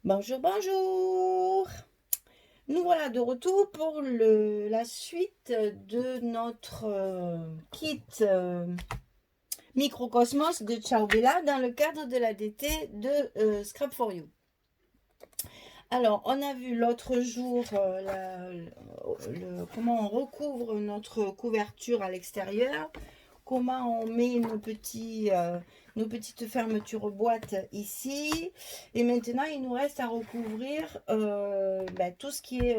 Bonjour, bonjour. Nous voilà de retour pour la suite de notre kit Microcosmos de Ciao Bella dans le cadre de la DT de Scrap for You. Alors, on a vu l'autre jour comment on recouvre notre couverture à l'extérieur, comment on met nos petites fermetures boîtes ici. Et maintenant, il nous reste à recouvrir tout ce qui est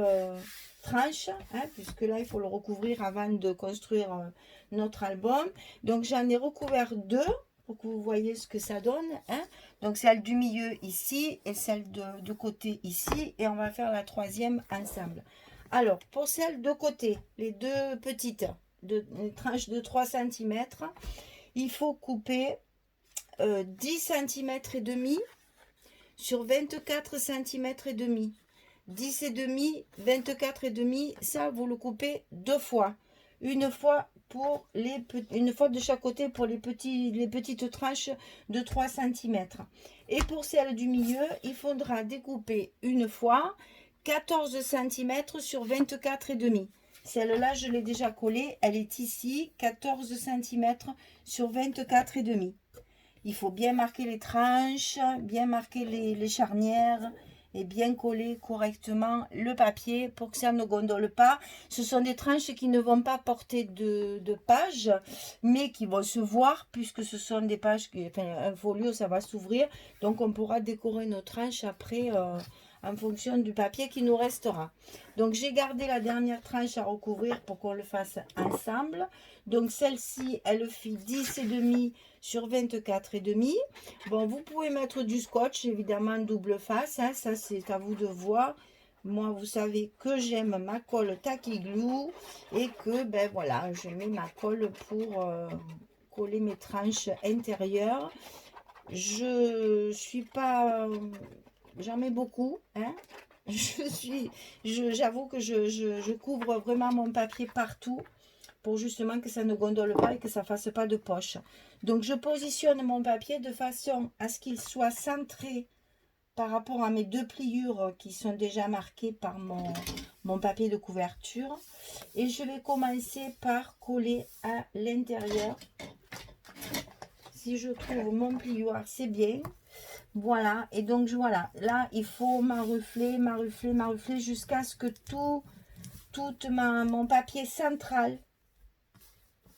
tranche, hein, puisque là, il faut le recouvrir avant de construire notre album. Donc, j'en ai recouvert deux pour que vous voyez ce que ça donne, hein. Donc, celle du milieu ici et celle de côté ici. Et on va faire la troisième ensemble. Alors, pour celle de côté, les deux petites, une tranche de 3 cm, il faut couper 10 cm et demi sur 24 cm et demi. 10 et demi, 24 et demi, ça vous le coupez deux fois. Une fois de chaque côté pour les petites tranches de 3 cm. Et pour celle du milieu, il faudra découper une fois 14 cm sur 24 et demi. Celle-là, je l'ai déjà collée. Elle est ici, 14 cm sur 24 et demi. Il faut bien marquer les tranches, bien marquer les charnières et bien coller correctement le papier pour que ça ne gondole pas. Ce sont des tranches qui ne vont pas porter de pages, mais qui vont se voir puisque ce sont des pages, un folio, ça va s'ouvrir. Donc, on pourra décorer nos tranches après en fonction du papier qui nous restera. Donc, j'ai gardé la dernière tranche à recouvrir pour qu'on le fasse ensemble. Donc, celle-ci, elle fait 10 et demi sur 24 et demi. Bon, vous pouvez mettre du scotch, évidemment, double face, hein, ça c'est à vous de voir. Moi, vous savez que j'aime ma colle Tacky Glue et que, ben voilà, je mets ma colle pour coller mes tranches intérieures. Je suis pas... J'en mets beaucoup, hein. J'avoue que je couvre vraiment mon papier partout pour justement que ça ne gondole pas et que ça ne fasse pas de poche. Donc, je positionne mon papier de façon à ce qu'il soit centré par rapport à mes deux pliures qui sont déjà marquées par mon papier de couverture. Et je vais commencer par coller à l'intérieur. Si je trouve mon pliure, c'est bien. Voilà, et donc voilà, là il faut m'arufler jusqu'à ce que tout mon papier central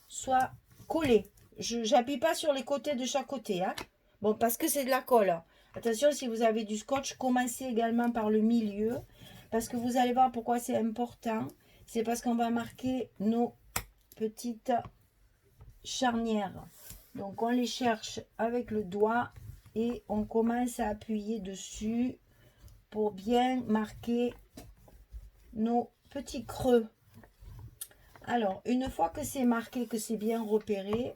soit collé. Je n'appuie pas sur les côtés de chaque côté, hein. Bon, parce que c'est de la colle. Attention, si vous avez du scotch, commencez également par le milieu, parce que vous allez voir pourquoi c'est important. C'est parce qu'on va marquer nos petites charnières. Donc, on les cherche avec le doigt et on commence à appuyer dessus pour bien marquer nos petits creux. Alors, une fois que c'est marqué, que c'est bien repéré,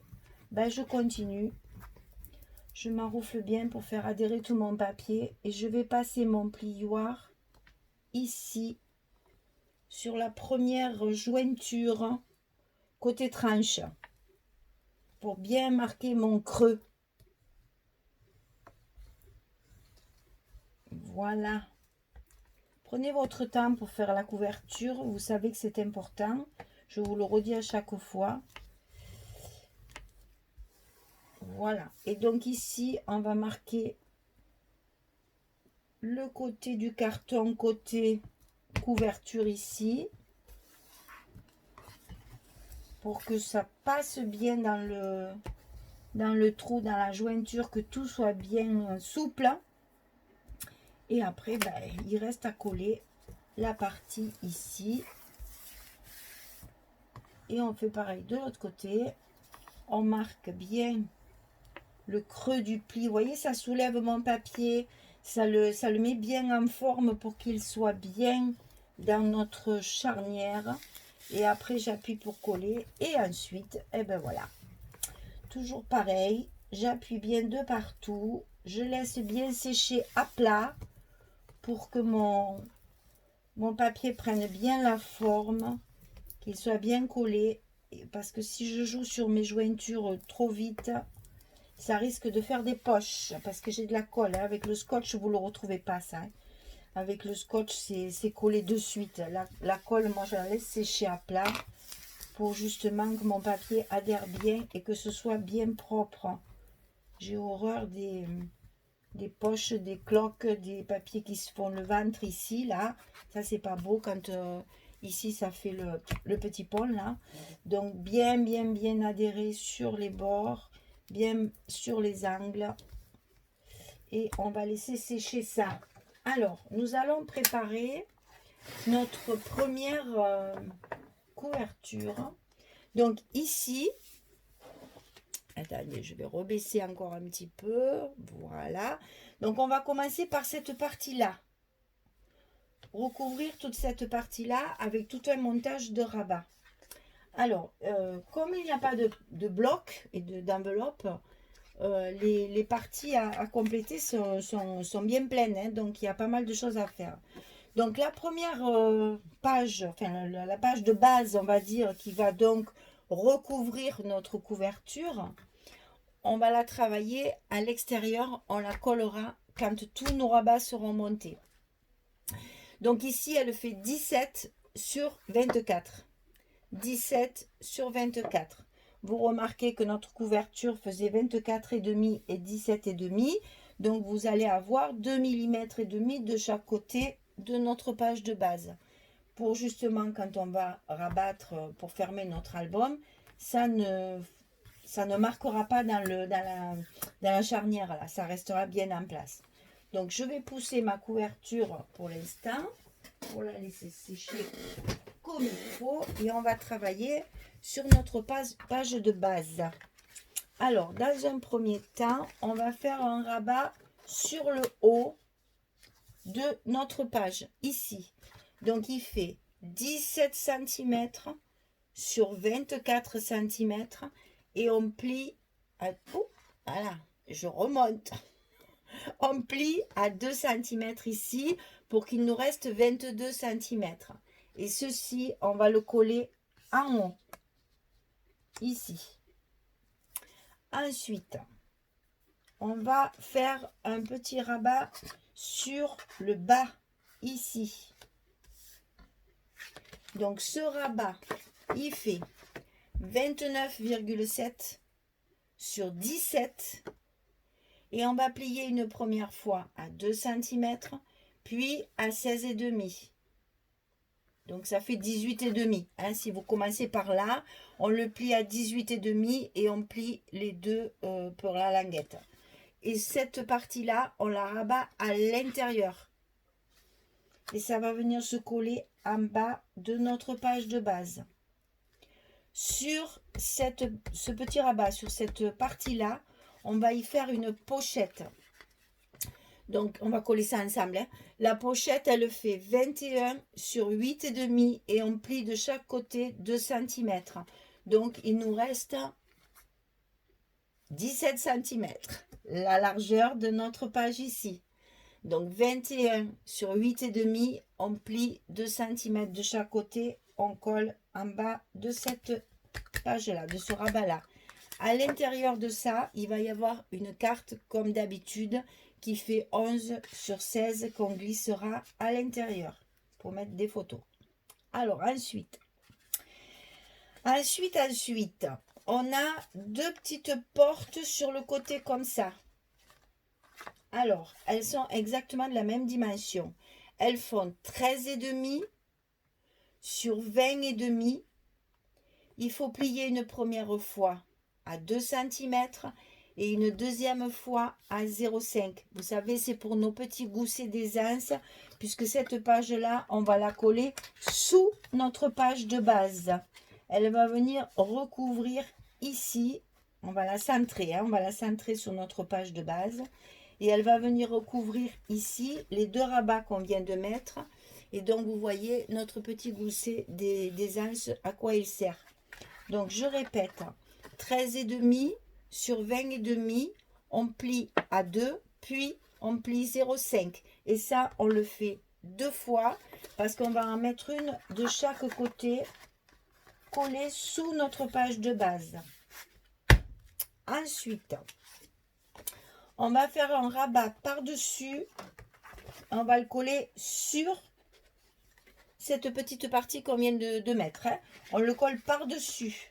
ben je continue. Je m'enroufle bien pour faire adhérer tout mon papier et je vais passer mon plioir ici sur la première jointure côté tranche pour bien marquer mon creux. Voilà. Prenez votre temps pour faire la couverture. Vous savez que c'est important. Je vous le redis à chaque fois. Voilà. Et donc ici, on va marquer le côté du carton, côté couverture ici. Pour que ça passe bien dans le trou, dans la jointure, que tout soit bien souple. Et après, ben, il reste à coller la partie ici. Et on fait pareil de l'autre côté. On marque bien le creux du pli. Vous voyez, ça soulève mon papier. Ça le met bien en forme pour qu'il soit bien dans notre charnière. Et après, j'appuie pour coller. Et ensuite, et ben voilà. Toujours pareil. J'appuie bien de partout. Je laisse bien sécher à plat pour que mon papier prenne bien la forme, qu'il soit bien collé. Parce que si je joue sur mes jointures trop vite, ça risque de faire des poches. Parce que j'ai de la colle. Avec le scotch, vous ne le retrouvez pas, ça. Avec le scotch, c'est collé de suite. La colle, moi, je la laisse sécher à plat pour justement que mon papier adhère bien et que ce soit bien propre. J'ai horreur des poches, des cloques, des papiers qui se font le ventre ici, là. Ça, c'est pas beau quand ici, ça fait le petit pont, là. Donc, bien, bien, bien adhéré sur les bords, bien sur les angles. Et on va laisser sécher ça. Alors, nous allons préparer notre première couverture. Donc, ici, attendez, je vais rebaisser encore un petit peu. Voilà. Donc, on va commencer par cette partie-là. Recouvrir toute cette partie-là avec tout un montage de rabat. Alors, comme il n'y a pas de bloc et d'enveloppe, les parties à compléter sont bien pleines. Hein, donc, il y a pas mal de choses à faire. Donc, la première page, enfin, la page de base, on va dire, qui va donc recouvrir notre couverture, on va la travailler à l'extérieur, on la collera quand tous nos rabats seront montés. Donc ici, elle fait 17 sur 24. 17 sur 24. Vous remarquez que notre couverture faisait 24,5 et 17,5. Donc vous allez avoir 2 mm et demi de chaque côté de notre page de base. Pour justement, quand on va rabattre pour fermer notre album, ça ne marquera pas dans la charnière, là. Ça restera bien en place. Donc, je vais pousser ma couverture pour l'instant, pour la laisser sécher comme il faut. Et on va travailler sur notre page de base. Alors, dans un premier temps, on va faire un rabat sur le haut de notre page, ici. Donc, il fait 17 cm sur 24 cm. Et on plie à... Oh, voilà, je remonte. On plie à 2 cm ici pour qu'il nous reste 22 cm. Et ceci, on va le coller en haut, ici. Ensuite, on va faire un petit rabat sur le bas, ici. Donc, ce rabat, il fait 29,7 sur 17 et on va plier une première fois à 2 cm puis à 16,5. Donc ça fait 18,5. Hein, si vous commencez par là, on le plie à 18,5 et on plie les deux pour la languette. Et cette partie-là, on la rabat à l'intérieur. Et ça va venir se coller en bas de notre page de base. Sur ce petit rabat, sur cette partie-là, on va y faire une pochette. Donc, on va coller ça ensemble. Hein. La pochette, elle fait 21 sur 8,5 et on plie de chaque côté 2 cm. Donc, il nous reste 17 cm, la largeur de notre page ici. Donc, 21 sur 8,5, on plie 2 cm de chaque côté, on colle en bas de cette page-là, de ce rabat-là. À l'intérieur de ça, il va y avoir une carte, comme d'habitude, qui fait 11 sur 16 qu'on glissera à l'intérieur pour mettre des photos. Alors, ensuite, on a deux petites portes sur le côté comme ça. Alors, elles sont exactement de la même dimension. Elles font 13,5 sur 20,5. Il faut plier une première fois à 2 cm et une deuxième fois à 0,5. Vous savez, c'est pour nos petits goussets d'aisance, puisque cette page-là, on va la coller sous notre page de base. Elle va venir recouvrir ici. On va la centrer, hein, on va la centrer sur notre page de base. Et elle va venir recouvrir ici les deux rabats qu'on vient de mettre. Et donc, vous voyez notre petit gousset d'aisance, à quoi il sert. Donc, je répète, 13,5 sur 20,5, on plie à 2, puis on plie 0,5. Et ça, on le fait deux fois parce qu'on va en mettre une de chaque côté collée sous notre page de base. Ensuite, on va faire un rabat par-dessus on va le coller sur cette petite partie qu'on vient de mettre. Hein. On le colle par-dessus.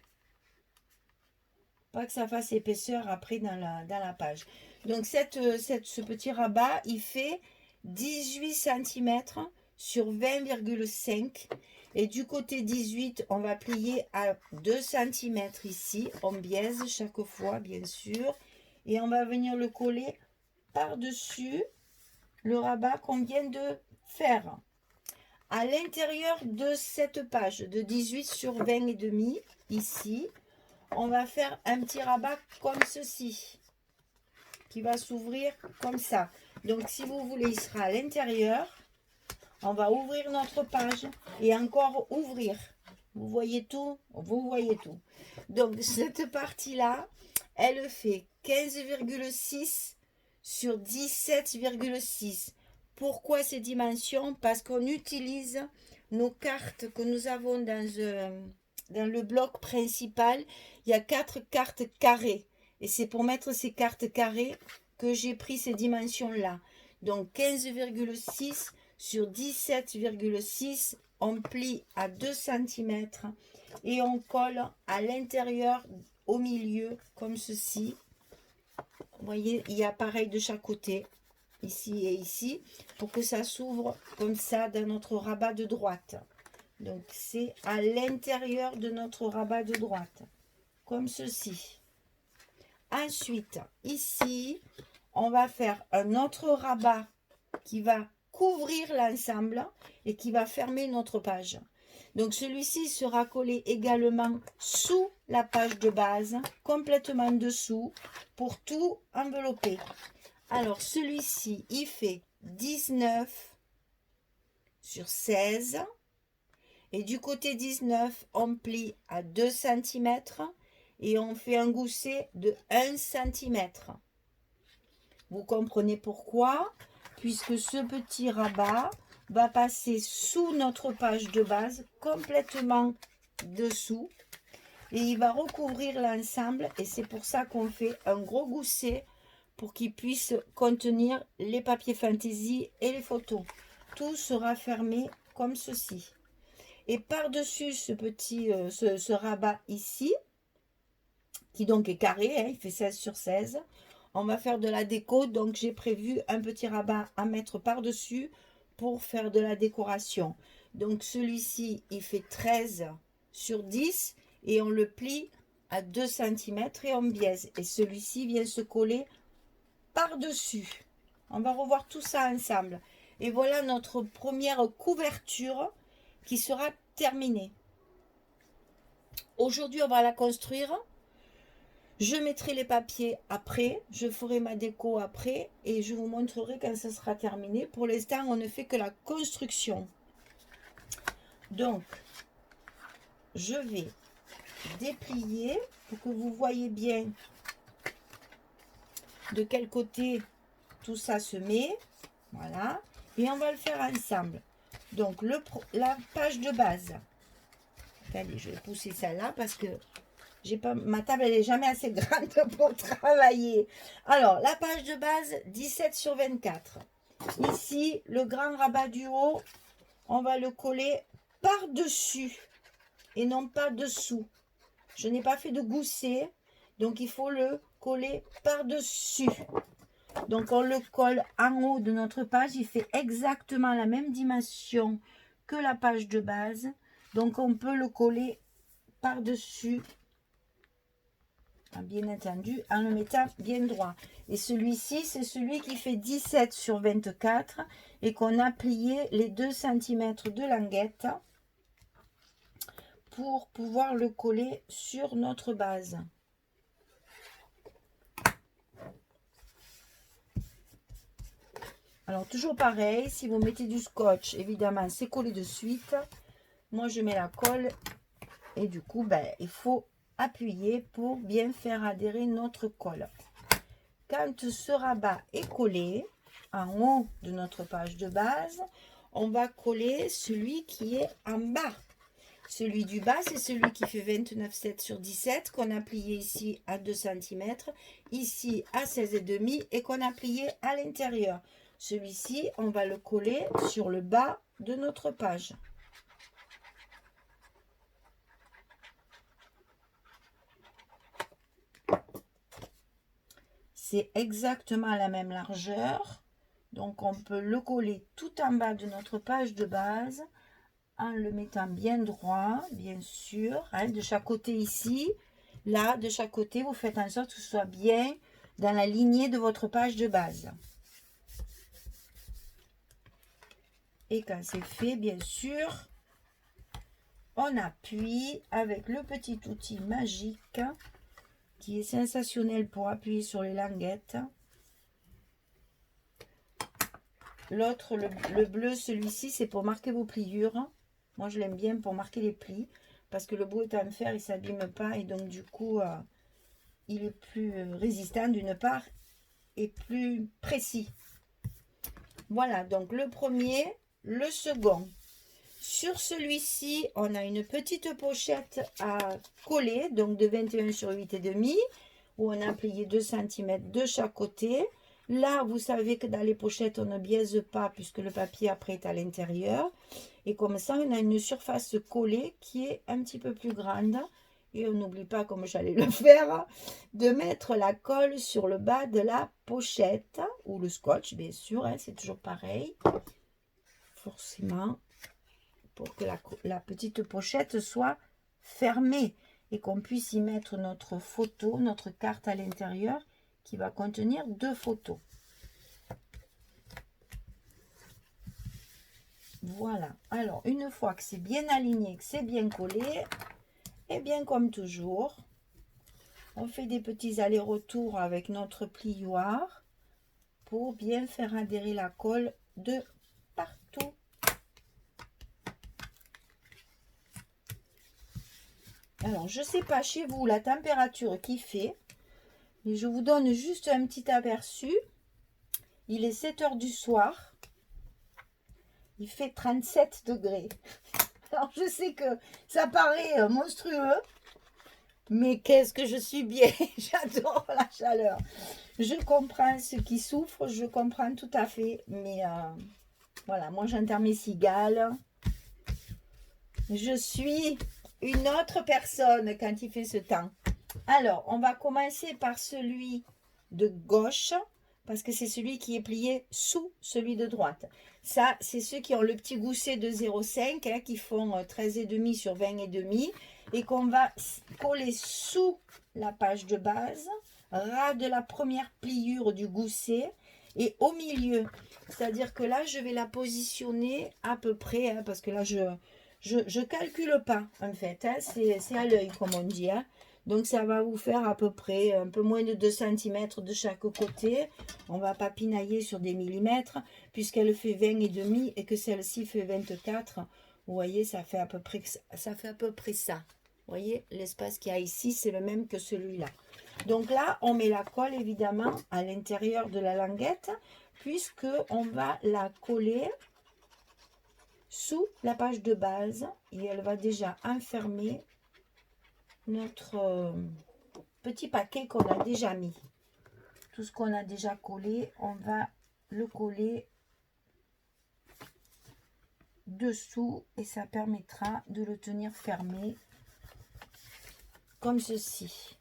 Pas que ça fasse épaisseur après dans la page. Donc ce petit rabat, il fait 18 cm sur 20,5. Et du côté 18, on va plier à 2 cm ici. On biaise chaque fois, bien sûr. Et on va venir le coller par-dessus le rabat qu'on vient de faire. À l'intérieur de cette page de 18 sur 20 et demi, ici, on va faire un petit rabat comme ceci, qui va s'ouvrir comme ça. Donc, si vous voulez, il sera à l'intérieur. On va ouvrir notre page et encore ouvrir. Vous voyez tout? Vous voyez tout. Donc, cette partie-là, elle fait 15,6 sur 17,6. Pourquoi ces dimensions? Parce qu'on utilise nos cartes que nous avons dans le bloc principal. Il y a 4 cartes carrées. Et c'est pour mettre ces cartes carrées que j'ai pris ces dimensions-là. Donc 15,6 sur 17,6. On plie à 2 cm. Et on colle à l'intérieur, au milieu, comme ceci. Vous voyez, il y a pareil de chaque côté. Ici et ici, pour que ça s'ouvre comme ça dans notre rabat de droite. Donc, c'est à l'intérieur de notre rabat de droite, comme ceci. Ensuite, ici, on va faire un autre rabat qui va couvrir l'ensemble et qui va fermer notre page. Donc, celui-ci sera collé également sous la page de base, complètement dessous, pour tout envelopper. Alors, celui-ci, il fait 19 sur 16. Et du côté 19, on plie à 2 cm et on fait un gousset de 1 cm. Vous comprenez pourquoi? Puisque ce petit rabat va passer sous notre page de base, complètement dessous. Et il va recouvrir l'ensemble et c'est pour ça qu'on fait un gros gousset pour qu'il puisse contenir les papiers fantaisie et les photos. Tout sera fermé comme ceci. Et par-dessus ce rabat ici, qui donc est carré, hein, il fait 16 sur 16, on va faire de la déco. Donc j'ai prévu un petit rabat à mettre par-dessus pour faire de la décoration. Donc celui-ci, il fait 13 sur 10 et on le plie à 2 cm et on biaise. Et celui-ci vient se coller par-dessus. On va revoir tout ça ensemble. Et voilà notre première couverture qui sera terminée. Aujourd'hui, on va la construire. Je mettrai les papiers après. Je ferai ma déco après. Et je vous montrerai quand ça sera terminé. Pour l'instant, on ne fait que la construction. Donc, je vais déplier pour que vous voyez bien de quel côté tout ça se met. Voilà. Et on va le faire ensemble. Donc, la page de base. Allez, je vais pousser celle-là parce que j'ai pas, ma table, elle n'est jamais assez grande pour travailler. Alors, la page de base, 17 sur 24. Ici, le grand rabat du haut, on va le coller par-dessus et non pas dessous. Je n'ai pas fait de gousset, donc il faut le coller par-dessus. Donc, on le colle en haut de notre page. Il fait exactement la même dimension que la page de base. Donc, on peut le coller par-dessus, bien entendu, en le mettant bien droit. Et celui-ci, c'est celui qui fait 17 sur 24 et qu'on a plié les 2 cm de languette pour pouvoir le coller sur notre base. Alors, toujours pareil, si vous mettez du scotch, évidemment, c'est collé de suite. Moi, je mets la colle et du coup, ben, il faut appuyer pour bien faire adhérer notre colle. Quand ce rabat est collé, en haut de notre page de base, on va coller celui qui est en bas. Celui du bas, c'est celui qui fait 29,7 sur 17, qu'on a plié ici à 2 cm, ici à 16,5 et qu'on a plié à l'intérieur. celui-ci, on va le coller sur le bas de notre page. C'est exactement la même largeur. Donc, on peut le coller tout en bas de notre page de base en le mettant bien droit, bien sûr, hein, de chaque côté ici. Là, de chaque côté, vous faites en sorte que ce soit bien dans la lignée de votre page de base. Et quand c'est fait, bien sûr, on appuie avec le petit outil magique qui est sensationnel pour appuyer sur les languettes. L'autre, le bleu, celui-ci, c'est pour marquer vos pliures. Moi, je l'aime bien pour marquer les plis parce que le bout est en fer, il ne s'abîme pas et donc du coup, il est plus résistant d'une part et plus précis. Voilà, donc le premier, le second. Sur celui-ci, on a une petite pochette à coller, donc de 21 sur 8,5, où on a plié 2 cm de chaque côté. Là, vous savez que dans les pochettes, on ne biaise pas puisque le papier après est à l'intérieur. Et comme ça, on a une surface collée qui est un petit peu plus grande. Et on n'oublie pas, comme j'allais le faire, de mettre la colle sur le bas de la pochette, ou le scotch, bien sûr, hein, c'est toujours pareil. Forcément, pour que la petite pochette soit fermée et qu'on puisse y mettre notre photo, notre carte à l'intérieur qui va contenir 2 photos. Voilà, alors une fois que c'est bien aligné, que c'est bien collé, et bien comme toujours, on fait des petits allers-retours avec notre plioir pour bien faire adhérer la colle de partout. Alors, je ne sais pas chez vous la température qu'il fait, mais je vous donne juste un petit aperçu. Il est 7 h du soir. Il fait 37 degrés. Alors, je sais que ça paraît monstrueux, mais qu'est-ce que je suis bien. J'adore la chaleur. Je comprends ceux qui souffrent, je comprends tout à fait. Mais voilà, moi j'enterre mes cigales. Je suis une autre personne quand il fait ce temps. Alors, on va commencer par celui de gauche, parce que c'est celui qui est plié sous celui de droite. Ça, c'est ceux qui ont le petit gousset de 0,5, hein, qui font 13,5 sur 20,5, et qu'on va coller sous la page de base, ras de la première pliure du gousset, et au milieu. C'est-à-dire que là, je vais la positionner à peu près, hein, parce que là, je calcule pas, en fait. Hein, c'est à l'œil, comme on dit. Hein. Donc, ça va vous faire à peu près un peu moins de 2 cm de chaque côté. On va pas pinailler sur des millimètres, puisqu'elle fait 20,5 et que celle-ci fait 24. Vous voyez, ça fait à peu près ça. Vous voyez, l'espace qu'il y a ici, c'est le même que celui-là. Donc là, on met la colle, évidemment, à l'intérieur de la languette, puisque on va la coller sous la page de base et elle va déjà enfermer notre petit paquet qu'on a déjà mis. Tout ce qu'on a déjà collé, on va le coller dessous et ça permettra de le tenir fermé comme ceci.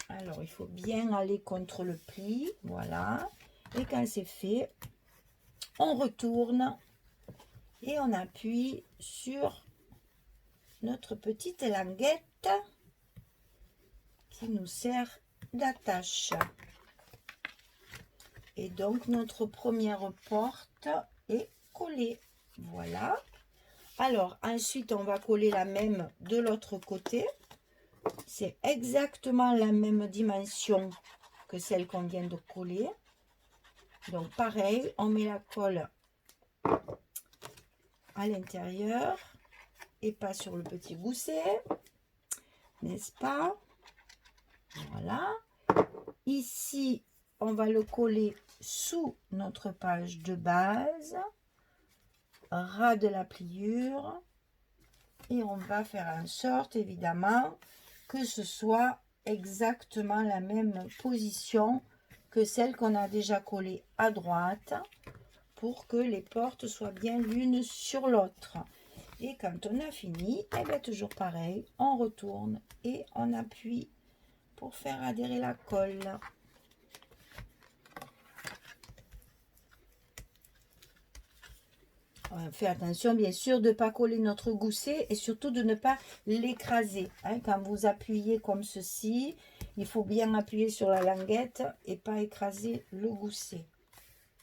Alors, il faut bien aller contre le pli, voilà. Et quand c'est fait, on retourne et on appuie sur notre petite languette qui nous sert d'attache. Et donc, notre première porte est collée. Voilà. Alors, ensuite, on va coller la même de l'autre côté. C'est exactement la même dimension que celle qu'on vient de coller. Donc, pareil, on met la colle à l'intérieur et pas sur le petit gousset, n'est-ce pas? Voilà. Ici, on va le coller sous notre page de base, ras de la pliure, et on va faire en sorte, évidemment, que ce soit exactement la même position que celle qu'on a déjà collée à droite pour que les portes soient bien l'une sur l'autre. Et quand on a fini, et bien toujours pareil, on retourne et on appuie pour faire adhérer la colle. On fait attention bien sûr de ne pas coller notre gousset et surtout de ne pas l'écraser. Hein. Quand vous appuyez comme ceci, il faut bien appuyer sur la languette et pas écraser le gousset.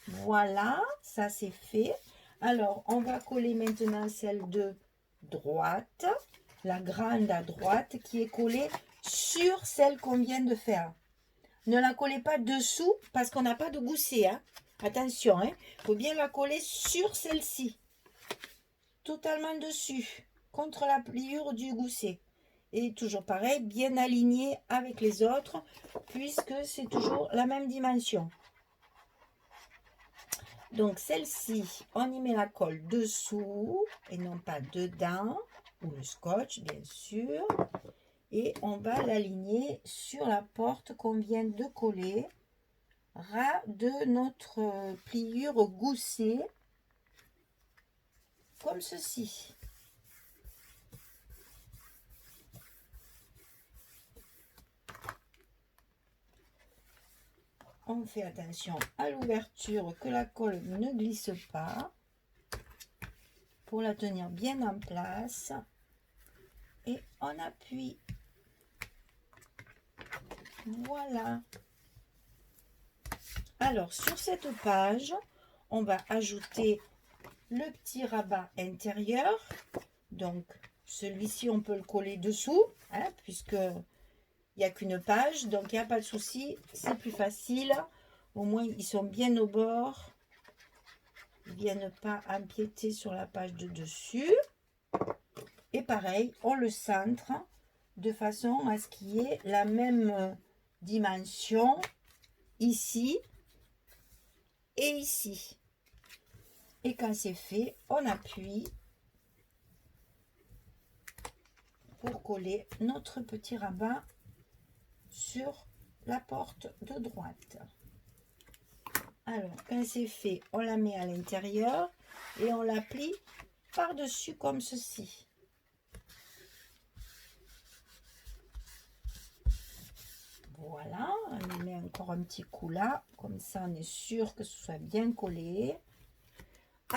Voilà, ça c'est fait. Alors, on va coller maintenant celle de droite, la grande à droite qui est collée sur celle qu'on vient de faire. Ne la collez pas dessous parce qu'on n'a pas de gousset. Hein. Attention, il faut bien la coller sur celle-ci. Totalement dessus, contre la pliure du gousset. Et toujours pareil, bien aligné avec les autres puisque c'est toujours la même dimension. Donc celle-ci, on y met la colle dessous et non pas dedans, ou le scotch bien sûr. Et on va l'aligner sur la porte qu'on vient de coller, ras de notre pliure gousset, comme ceci. On fait attention à l'ouverture, que la colle ne glisse pas, pour la tenir bien en place. Et on appuie. Voilà. Alors, sur cette page, on va ajouter le petit rabat intérieur. Donc, celui-ci, on peut le coller dessous, hein, puisque il n'y a qu'une page. Donc, il n'y a pas de souci. C'est plus facile. Au moins, ils sont bien au bord. Ils ne viennent pas empiéter sur la page de dessus. Et pareil, on le centre de façon à ce qu'il y ait la même dimension ici et ici. Et quand c'est fait, on appuie pour coller notre petit rabat sur la porte de droite. Alors, quand c'est fait, on la met à l'intérieur et on la plie par-dessus comme ceci. Voilà, on y met encore un petit coup là, comme ça on est sûr que ce soit bien collé.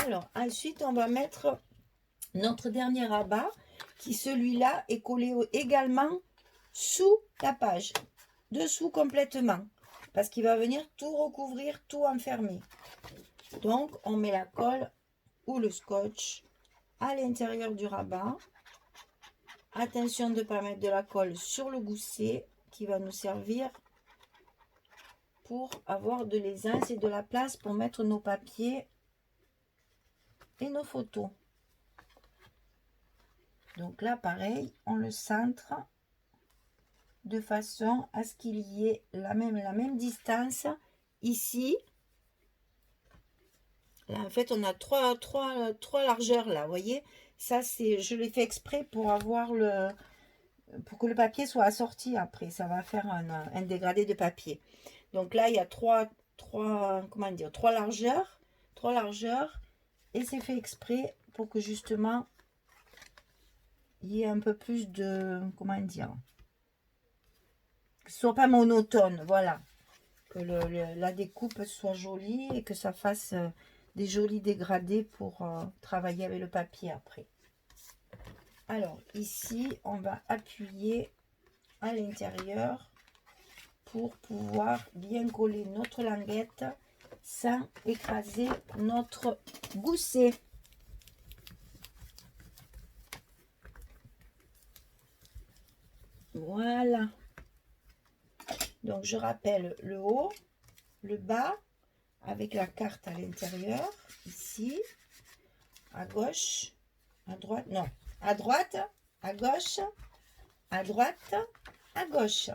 Alors, ensuite, on va mettre notre dernier rabat, qui celui-là est collé également sous la page, dessous complètement, parce qu'il va venir tout recouvrir, tout enfermer. Donc, on met la colle ou le scotch à l'intérieur du rabat. Attention de ne pas mettre de la colle sur le gousset, qui va nous servir pour avoir de l'aisance et de la place pour mettre nos papiers et nos photos. Donc là, pareil, on le centre de façon à ce qu'il y ait la même distance ici. Là, en fait, on a trois largeurs là, vous voyez. Ça, c'est, je l'ai fait exprès pour avoir pour que le papier soit assorti après. Ça va faire un dégradé de papier. Donc là, il y a trois largeurs. Et c'est fait exprès pour que justement il y ait un peu plus de, que ce soit pas monotone, voilà, que la découpe soit jolie et que ça fasse des jolis dégradés pour travailler avec le papier après. Alors ici, on va appuyer à l'intérieur pour pouvoir bien coller notre languette sans écraser notre gousset. Voilà. Donc, je rappelle le haut, le bas, avec la carte à l'intérieur, ici, à gauche, à droite, non, à droite, à gauche, à droite, à gauche.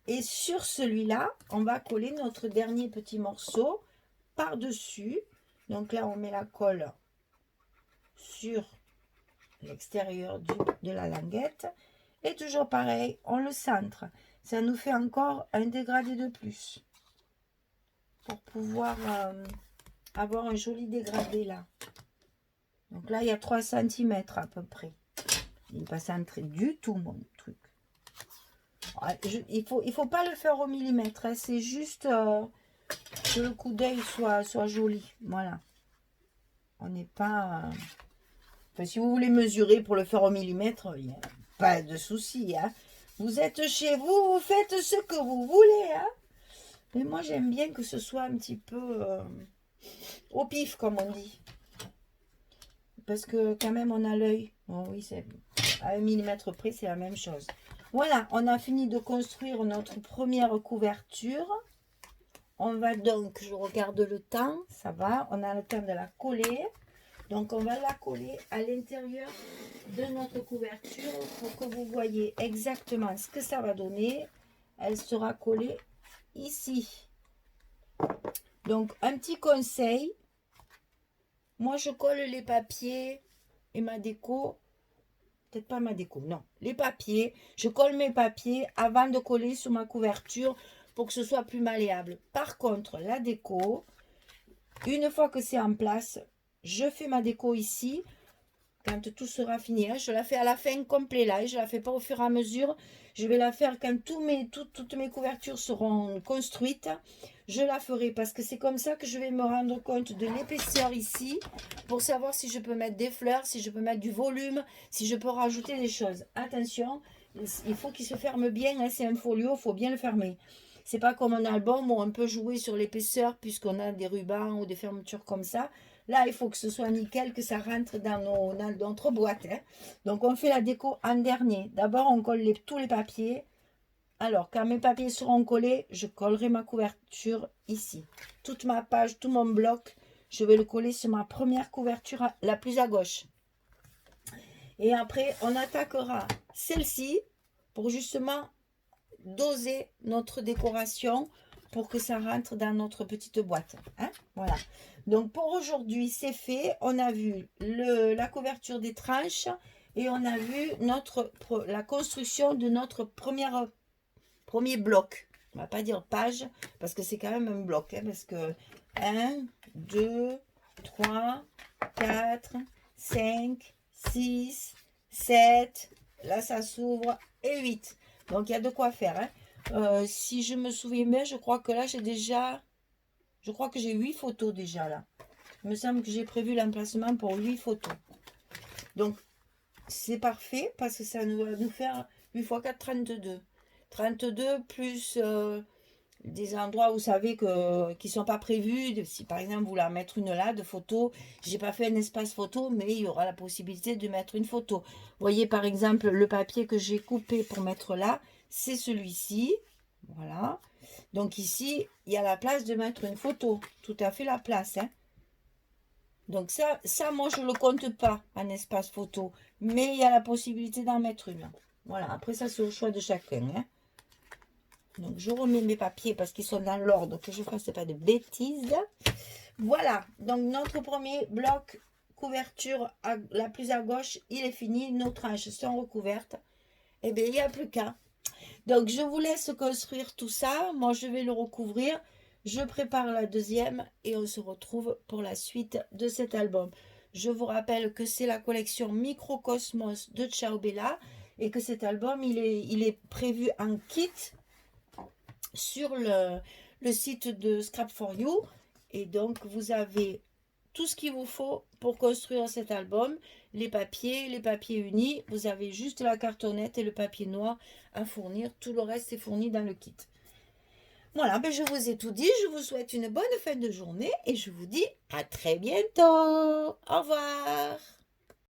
Et sur celui-là, on va coller notre dernier petit morceau par-dessus. Donc là, on met la colle sur l'extérieur de la languette. Et toujours pareil, on le centre. ça nous fait encore un dégradé de plus. Pour pouvoir avoir un joli dégradé là. Donc là, il y a 3 cm à peu près. Il n'est pas centré du tout, mon truc. Ouais, il faut pas le faire au millimètre. Hein, c'est juste que le coup d'œil soit joli. Voilà. On n'est pas... Enfin, si vous voulez mesurer pour le faire au millimètre, il n'y a pas de souci. Hein. Vous êtes chez vous, vous faites ce que vous voulez. Hein. Mais moi, j'aime bien que ce soit un petit peu au pif, comme on dit. Parce que quand même, on a l'œil. Oh, oui, c'est à 1 millimètre près, c'est la même chose. Voilà, on a fini de construire notre première couverture. On va donc, je regarde le temps, ça va. On a le temps de la coller. Donc, on va la coller à l'intérieur de notre couverture pour que vous voyez exactement ce que ça va donner. Elle sera collée ici. Donc, un petit conseil. Moi, je colle les papiers et ma déco. Peut-être pas ma déco, non. Les papiers. Je colle mes papiers avant de coller sur ma couverture pour que ce soit plus malléable. Par contre, la déco, une fois que c'est en place, je fais ma déco ici. Quand tout sera fini, hein, je la fais à la fin complet là. Je ne la fais pas au fur et à mesure. Je vais la faire quand toutes mes couvertures seront construites. Je la ferai parce que c'est comme ça que je vais me rendre compte de l'épaisseur ici. Pour savoir si je peux mettre des fleurs, si je peux mettre du volume, si je peux rajouter des choses. Attention, il faut qu'il se ferme bien. Hein, c'est un folio, il faut bien le fermer. C'est pas comme un album où on peut jouer sur l'épaisseur puisqu'on a des rubans ou des fermetures comme ça. Là, il faut que ce soit nickel, que ça rentre dans notre boîte. Hein. Donc, on fait la déco en dernier. D'abord, on colle tous les papiers. Alors, quand mes papiers seront collés, je collerai ma couverture ici. Toute ma page, tout mon bloc, je vais le coller sur ma première couverture, la plus à gauche. Et après, on attaquera celle-ci pour justement doser notre décoration pour que ça rentre dans notre petite boîte. Hein, voilà. Donc, pour aujourd'hui, c'est fait. On a vu la couverture des tranches et on a vu la construction de notre premier bloc. On va pas dire page parce que c'est quand même un bloc. Hein, parce que 1, 2, 3, 4, 5, 6, 7. Là, ça s'ouvre. Et 8. Donc, il y a de quoi faire. Hein. Si je me souviens bien, je crois que là, je crois que j'ai 8 photos déjà là. Il me semble que j'ai prévu l'emplacement pour 8 photos. Donc, c'est parfait parce que ça va nous faire 8 x 4, 32. 32 plus des endroits où vous savez qui ne sont pas prévus. Si par exemple, vous voulez en mettre une là de photo, j'ai pas fait un espace photo, mais il y aura la possibilité de mettre une photo. Vous voyez par exemple le papier que j'ai coupé pour mettre là, c'est celui-ci. Voilà. Donc ici, il y a la place de mettre une photo. Tout à fait la place. Hein. Donc ça, moi, je ne le compte pas en espace photo. Mais il y a la possibilité d'en mettre une. Voilà. Après, ça, c'est au choix de chacun. Hein. Donc, je remets mes papiers parce qu'ils sont dans l'ordre, que je ne fasse pas de bêtises. Voilà. Donc, notre premier bloc couverture la plus à gauche, il est fini. Nos tranches sont recouvertes. Eh bien, il n'y a plus qu'à. Donc, je vous laisse construire tout ça. Moi, je vais le recouvrir. Je prépare la deuxième et on se retrouve pour la suite de cet album. Je vous rappelle que c'est la collection Microcosmos de Ciao Bella et que cet album, il est prévu en kit sur le site de Scrap for You. Et donc, vous avez tout ce qu'il vous faut pour construire cet album. Les papiers unis. Vous avez juste la cartonnette et le papier noir à fournir. Tout le reste est fourni dans le kit. Voilà, ben je vous ai tout dit. Je vous souhaite une bonne fin de journée et je vous dis à très bientôt. Au revoir.